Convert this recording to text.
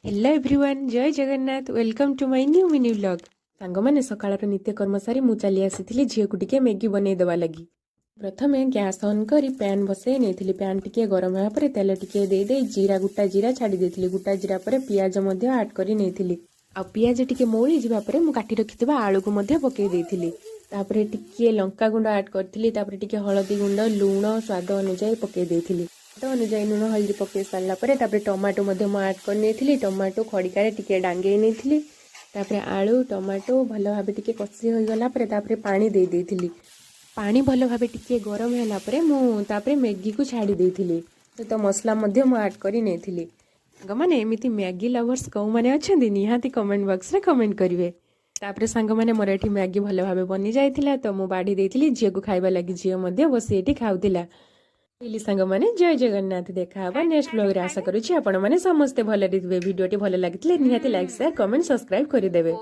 Hello everyone जय Jagannath welcome to my new mini vlog song मैंने सकाळर नित्यकर्म सारी मु चली आसी झील को टिके मैगी बनै देवा लगी प्रथमे गैस ऑन करी पैन बसई नहीं पैन टिके गरम होगा पर तेल टिके दे जीरा गोटा जीरा छाड़ी देथिली गोटा जीरा पर पियाज मध्य ऐड करी नहीं आ पियाज टिके मौली जिबा परे मु काटी रखिथिबा आलू को मध्य पकई देथिली तापरे टिके लंका गुंड ऐड करथिली तापरे टिके हळदी गुंड लूण स्वाद अनुसार पकई देथिली अनुजाई नुण हल्दी पकई सारा पर टमाटो ऐड कर टमाटो खड़िकार टिके डांगे नहीं आलू टमाटो भल भाव टिके कषि हो गला पानी दे देथिली पानी भल भाव टिके गरम है मुझे मैगी को छाड़ी देथिली तो मसला ऐड कर नहीं मैंने एमती मैगी लवर्स कौ मैंने अच्छा निहाती कमेंट बॉक्स रे कमेंट करेंगे तापर सांग मैंने मोर ये मैगी भल भाव बनी जाइथिला तो मु बाड़ी देथिली झील को खाइबा लगी झील बसी ये खाऊला सांग मैंने जय जगन्नाथ देखा नेक्स्ट ब्लॉग रे आशा करुछि आपण माने समस्ते भले रे वीडियो टी भल लागितले निहाती लाइक शेयर कमेंट सब्सक्राइब करिदेबे।